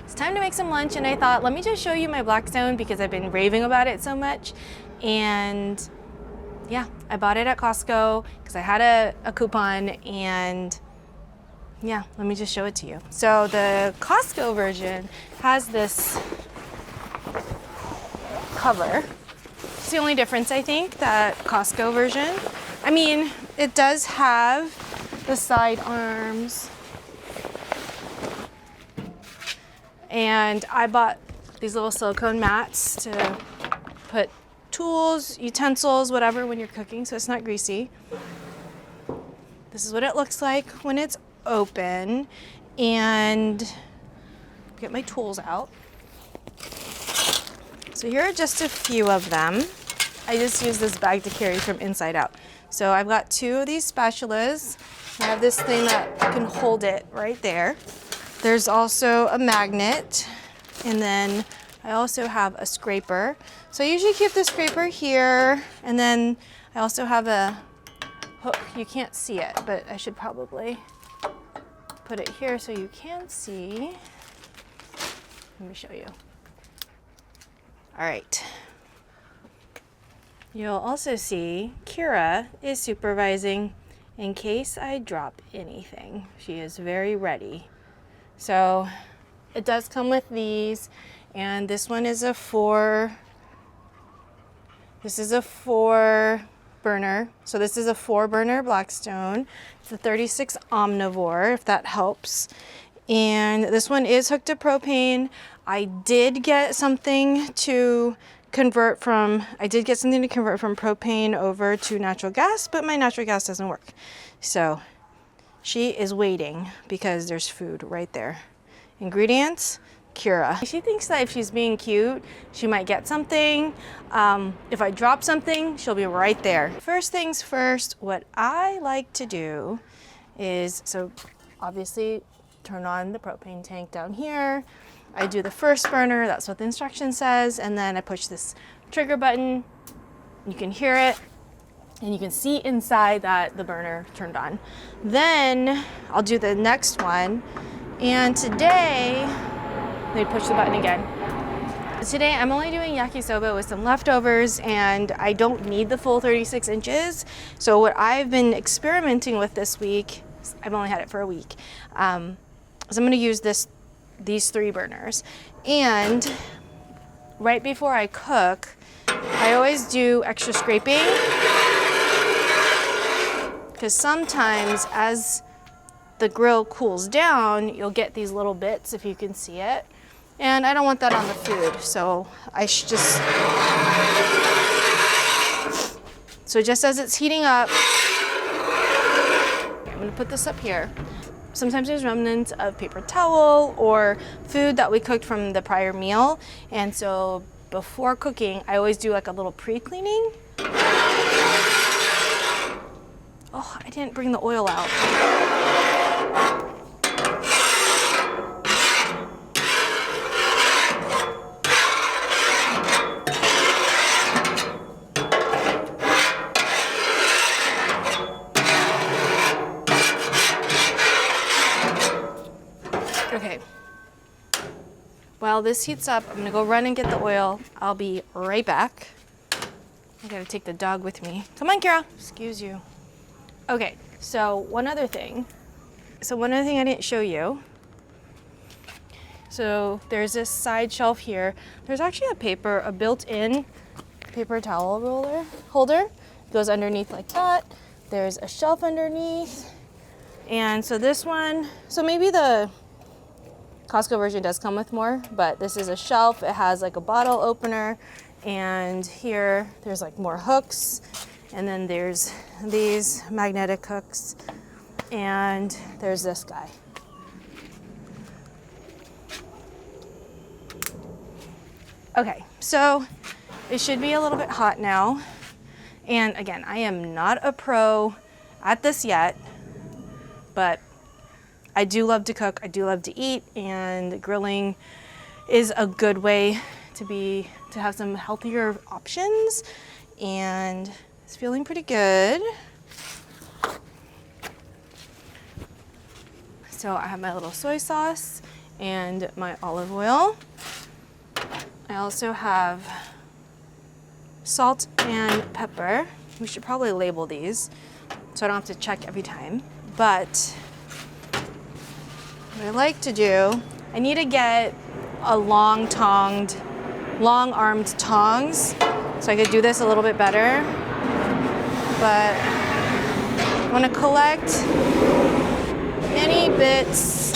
it's time to make some lunch, and I thought, let me just show you my Blackstone because I've been raving about it so much. And yeah, I bought it at Costco because I had a coupon, and yeah, let me just show it to you. So the Costco version has this cover. It's the only difference, I think, that Costco version. I mean, it does have the side arms. And I bought these little silicone mats to put tools, utensils, whatever when you're cooking so it's not greasy. This is what it looks like when it's open. And get my tools out. So here are just a few of them. I just use this bag to carry from inside out. So I've got 2 of these spatulas. I have this thing that can hold it right there. There's also a magnet, and then I also have a scraper. So I usually keep the scraper here, and then I also have a hook. You can't see it, but I should probably put it here so you can see. Let me show you. All right. You'll also see Kira is supervising in case I drop anything. She is very ready. So it does come with these, and this one is a 4 burner. So this is a 4 burner Blackstone. It's a 36 omnivore, if that helps. And this one is hooked to propane. I did get something to convert from propane over to natural gas, but my natural gas doesn't work. So she is waiting because there's food right there. Ingredients, Kira. She thinks that if she's being cute, she might get something. If I drop something, she'll be right there. First things first, what I like to do is, so obviously turn on the propane tank down here. I do the first burner, that's what the instruction says, and then I push this trigger button. You can hear it, and you can see inside that the burner turned on. Then I'll do the next one, and today, let me push the button again. Today I'm only doing yakisoba with some leftovers, and I don't need the full 36 inches. So what I've been experimenting with this week, I've only had it for a week, is I'm gonna use these 3 burners. And right before I cook, I always do extra scraping, because sometimes as the grill cools down, you'll get these little bits, if you can see it. And I don't want that on the food, so I should just, so just as it's heating up, I'm gonna put this up here. Sometimes there's remnants of paper towel or food that we cooked from the prior meal. And so before cooking, I always do like a little pre-cleaning. Oh, I didn't bring the oil out. Okay, while this heats up, I'm gonna go run and get the oil. I'll be right back. I gotta take the dog with me. Come on, Kira. Excuse you. Okay, so one other thing I didn't show you. So there's this side shelf here. There's actually a built-in paper towel holder. It goes underneath like that. There's a shelf underneath. And so this one, so maybe the Costco version does come with more, but this is a shelf. It has like a bottle opener, and here there's like more hooks, and then there's these magnetic hooks, and there's this guy. Okay, so it should be a little bit hot now. And again, I am not a pro at this yet, but I do love to cook, I do love to eat, and grilling is a good way to have some healthier options, and it's feeling pretty good. So I have my little soy sauce, and my olive oil. I also have salt and pepper. We should probably label these so I don't have to check every time. But what I like to do, I need to get a long-armed tongs so I could do this a little bit better. But I want to collect any bits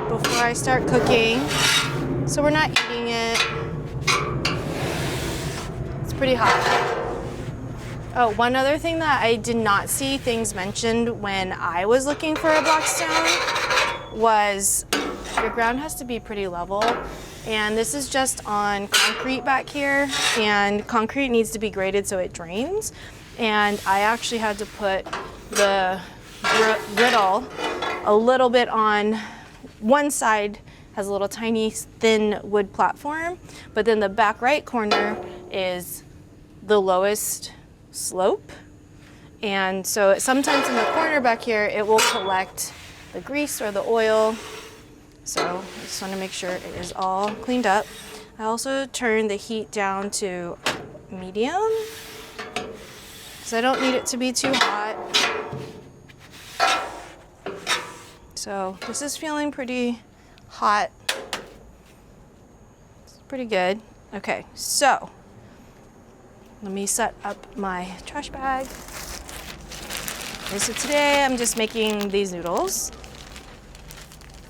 before I start cooking so we're not eating it. It's pretty hot. Oh, one other thing that I did not see things mentioned when I was looking for a Blackstone was your ground has to be pretty level. And this is just on concrete back here, and concrete needs to be graded so it drains. And I actually had to put the griddle a little bit on one side, has a little tiny thin wood platform, but then the back right corner is the lowest slope. And so sometimes in the corner back here, it will collect the grease or the oil. So I just want to make sure it is all cleaned up. I also turned the heat down to medium because I don't need it to be too hot. So this is feeling pretty hot. It's pretty good. Okay, so let me set up my trash bag. Okay, so today I'm just making these noodles.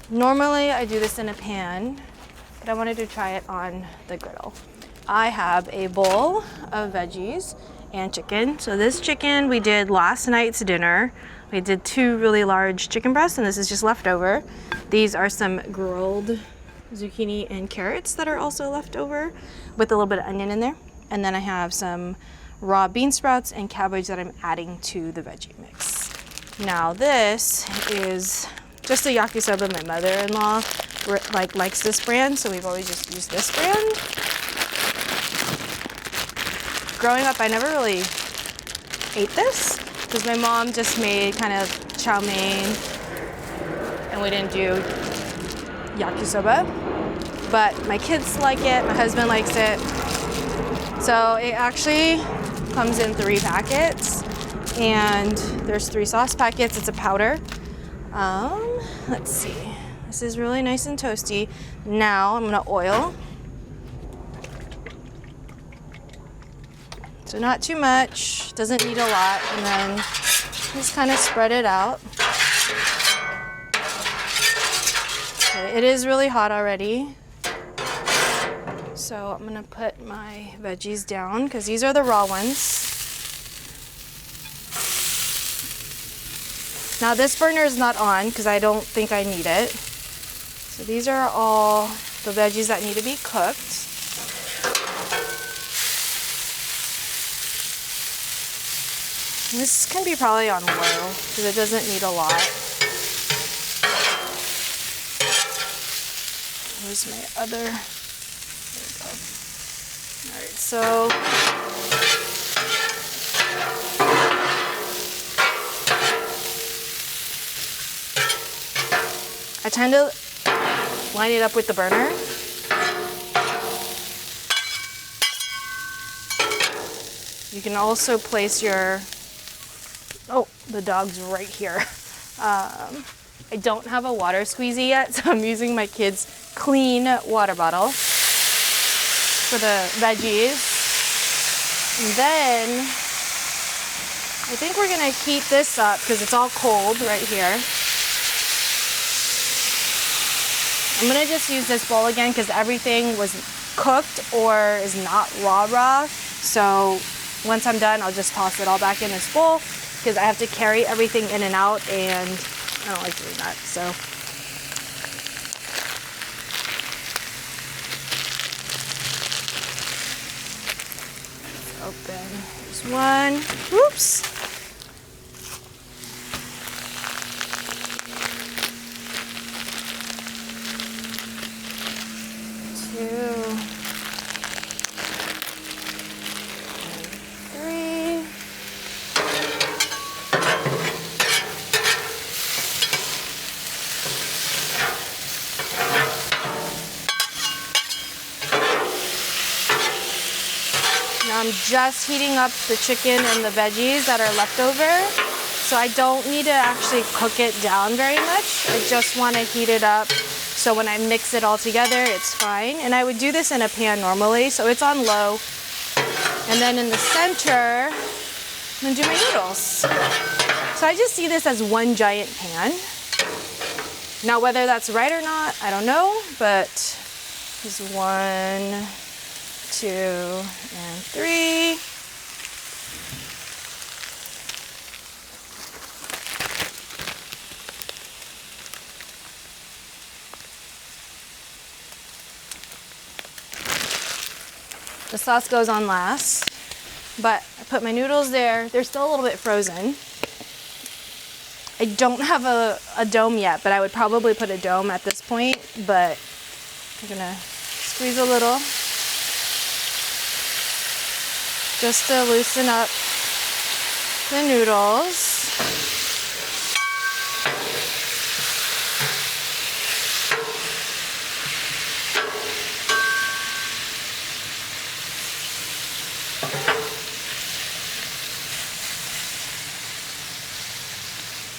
Normally I do this in a pan, but I wanted to try it on the griddle. I have a bowl of veggies and chicken. So this chicken we did last night's dinner. We did 2 really large chicken breasts, and this is just leftover. These are some grilled zucchini and carrots that are also left over with a little bit of onion in there. And then I have some raw bean sprouts and cabbage that I'm adding to the veggie mix. Now this is just a yakisoba. My mother-in-law likes this brand, so we've always just used this brand. Growing up, I never really ate this because my mom just made kind of chow mein, and we didn't do yakisoba. But my kids like it, my husband likes it. So it actually comes in 3 packets, and there's 3 sauce packets. It's a powder. Let's see. This is really nice and toasty. Now I'm gonna oil. So not too much, doesn't need a lot, and then just kind of spread it out. Okay, it is really hot already. So I'm gonna put my veggies down because these are the raw ones. Now this burner is not on because I don't think I need it. So these are all the veggies that need to be cooked. This can be probably on low because it doesn't need a lot. Where's my other? There we go. All right, so I tend to line it up with the burner. You can also place your, oh, the dog's right here. I don't have a water squeezy yet, so I'm using my kids' clean water bottle for the veggies. And then I think we're gonna heat this up because it's all cold right here. I'm gonna just use this bowl again because everything was cooked or is not raw. So once I'm done, I'll just toss it all back in this bowl because I have to carry everything in and out, and I don't like doing that, so. Let's open this one. Whoops. I'm just heating up the chicken and the veggies that are left over. So I don't need to actually cook it down very much. I just want to heat it up so when I mix it all together, it's fine. And I would do this in a pan normally, so it's on low. And then in the center, I'm gonna do my noodles. So I just see this as one giant pan. Now whether that's right or not, I don't know, but there's 1, 2, and 3. The sauce goes on last, but I put my noodles there. They're still a little bit frozen. I don't have a dome yet, but I would probably put a dome at this point, but I'm gonna squeeze a little just to loosen up the noodles.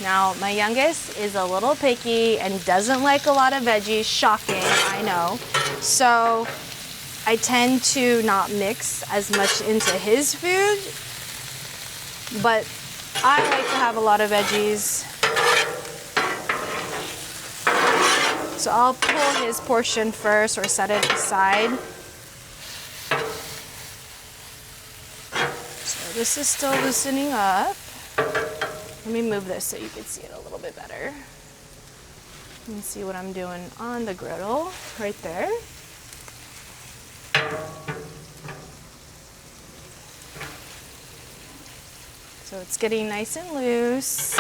Now, my youngest is a little picky and doesn't like a lot of veggies. Shocking, I know. So I tend to not mix as much into his food, but I like to have a lot of veggies. So I'll pull his portion first or set it aside. So this is still loosening up. Let me move this so you can see it a little bit better. You can see what I'm doing on the griddle right there. So it's getting nice and loose,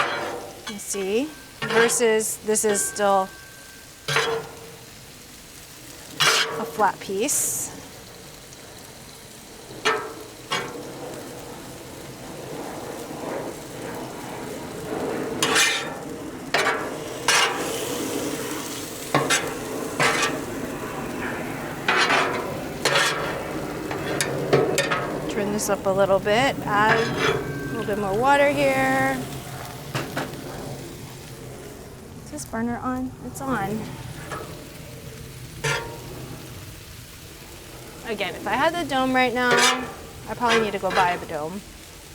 you see, versus this is still a flat piece. Turn this up a little bit, add a little bit more water here. Is this burner on? It's on. Again, if I had the dome right now, I probably need to go buy a dome,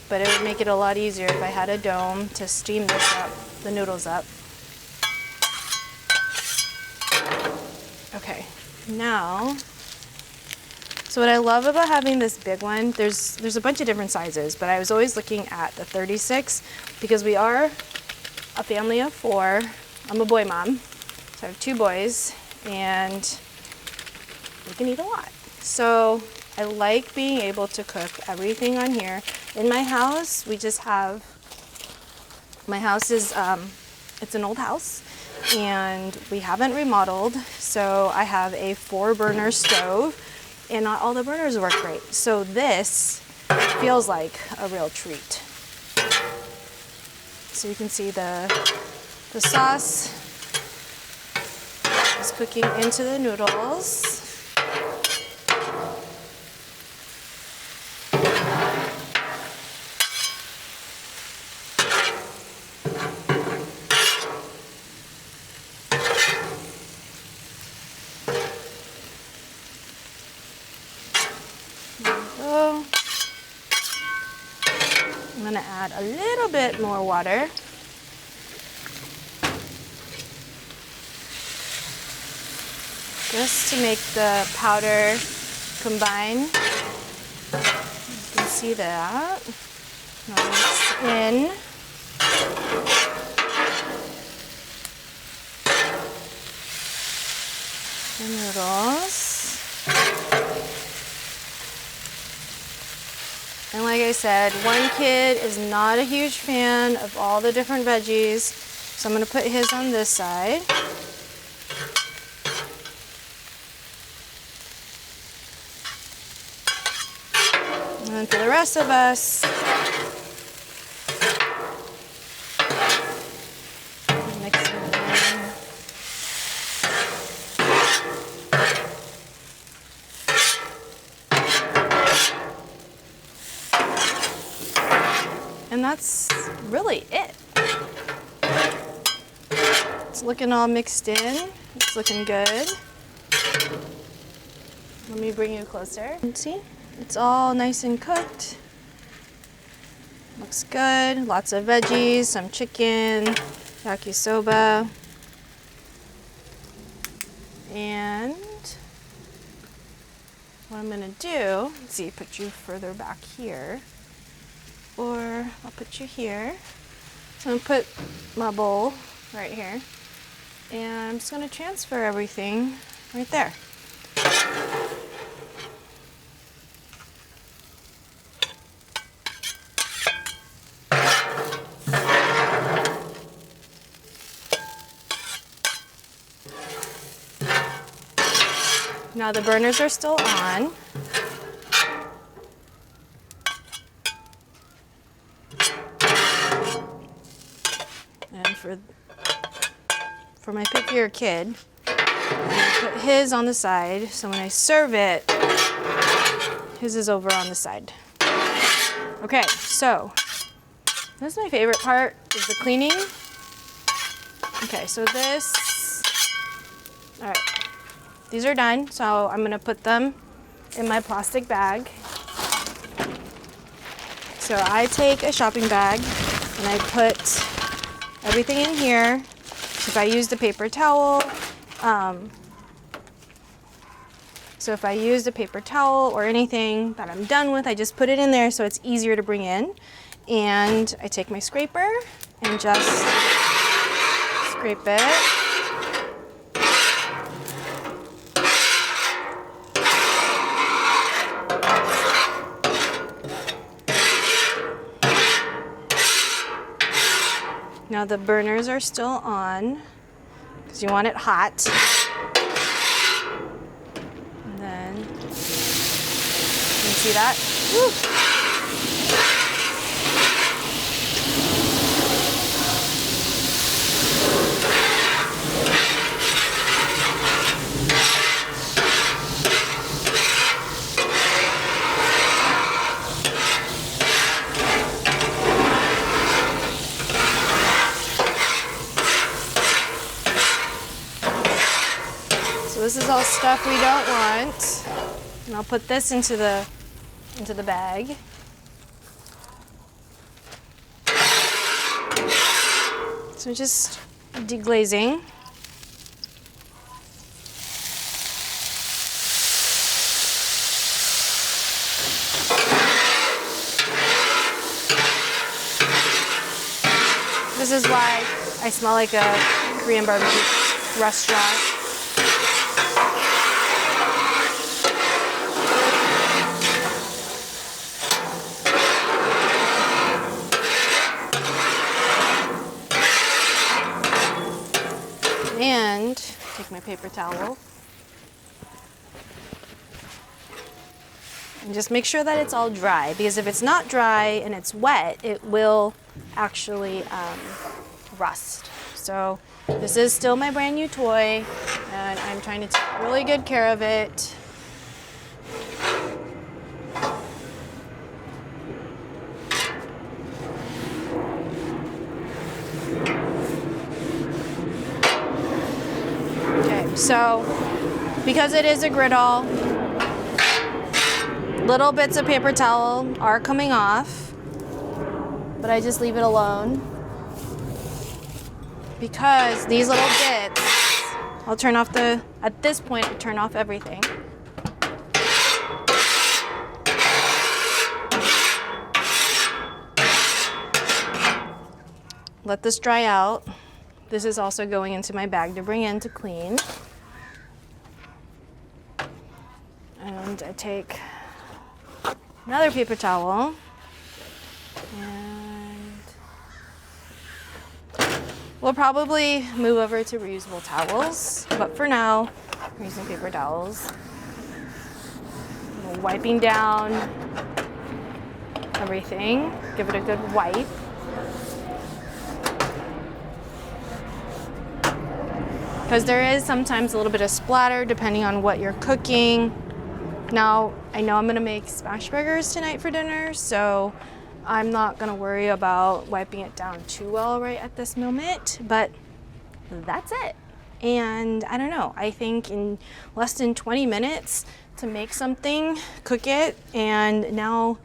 but it would make it a lot easier if I had a dome to steam this up, the noodles up. Okay, now, so what I love about having this big one, there's a bunch of different sizes, but I was always looking at the 36 because we are a family of 4. I'm a boy mom, so I have 2 boys, and we can eat a lot. So I like being able to cook everything on here. In my house, we just have, my house is, it's an old house, and we haven't remodeled, so I have a 4-burner stove, and not all the burners work great. So this feels like a real treat. So you can see the sauce is cooking into the noodles. I'm gonna add a little bit more water. Just to make the powder combine. You can see that. Now mix in. The noodles. And like I said, one kid is not a huge fan of all the different veggies, so I'm going to put his on this side. And then for the rest of us, mix it in. that's really it. It's looking all mixed in. It's looking good. Let me bring you closer. See? It's all nice and cooked. Looks good. Lots of veggies, some chicken, yakisoba. And what I'm gonna do, let's see, put you further back here. Or I'll put you here. So I'm gonna put my bowl right here. And I'm just gonna transfer everything right there. Now the burners are still on. And for my pickier kid, I'm gonna put his on the side, so when I serve it, his is over on the side. Okay, so this is my favorite part, is the cleaning. Okay, so all right, these are done, so I'm gonna put them in my plastic bag. So I take a shopping bag and I put everything in here. If I use the paper towel, or anything that I'm done with, I just put it in there so it's easier to bring in. And I take my scraper and just scrape it. Now the burners are still on because you want it hot. And then, you can see that? Woo. This is all stuff we don't want. And I'll put this into the bag. So just deglazing. This is why I smell like a Korean barbecue restaurant. And take my paper towel and just make sure that it's all dry, because if it's not dry and it's wet, it will actually rust. So this is still my brand new toy and I'm trying to take really good care of it. So, because it is a griddle, little bits of paper towel are coming off, but I just leave it alone because these little bits, I'll turn off at this point, I'll turn off everything. Let this dry out. This is also going into my bag to bring in to clean. And I take another paper towel and we'll probably move over to reusable towels, but for now, I'm using paper towels. Wiping down everything, give it a good wipe. Because there is sometimes a little bit of splatter depending on what you're cooking. Now, I know I'm gonna make smash burgers tonight for dinner, so I'm not gonna worry about wiping it down too well right at this moment, but that's it. And I don't know, I think in less than 20 minutes to make something, cook it, and now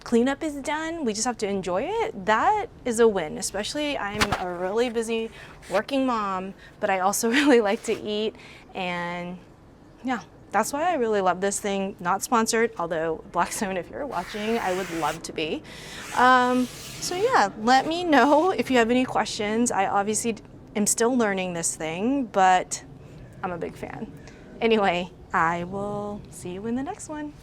cleanup is done. We just have to enjoy it. That is a win, especially I'm a really busy working mom, but I also really like to eat. And yeah, that's why I really love this thing. Not sponsored, although Blackstone, if you're watching, I would love to be. So yeah, let me know if you have any questions. I obviously am still learning this thing, but I'm a big fan. Anyway, I will see you in the next one.